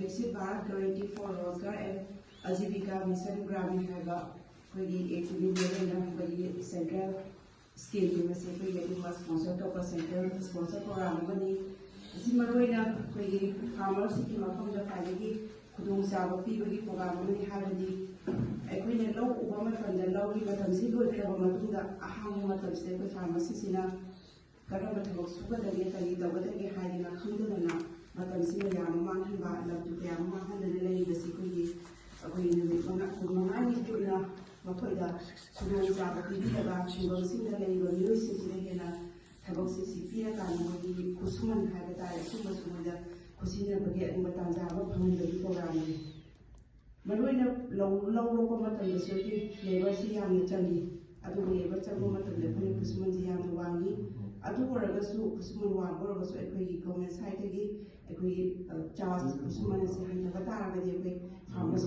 Visit Bharat Guarantee for Rozgar and Ajivika Mission Gramin Haiba Kogi ATV Central Skill University was sponsored of a central sponsor program money. Simaroina Kogi Farmers City from the Kaligi Kudum Sabapi program money Havadi. Equine low woman from the low river and Sigo Kavamatunda Ahamatam State Pharmacy. Karamatabo Super the Yetali, the Water hiding a Kundana, Matam Sina Mahanba, Lapuya, Mahan, the Security, a queen with Kumani Tuna, Mapoda, Sudanza, Pidaba, she was in the labor, University Regina, Taboxi, Pia, and Kusuman Habitat, Sumasumada, Kusina Baget, and Matanza, Pamela program. Marina low locomotive the circuit, labor Siam Italy, Adu labor Tagomat of the Kusuman Siam Wangi. Aduarasu, Kusumuan, or was a quick comments, Haitagi, a quick Charles Kusuman, and Vatara,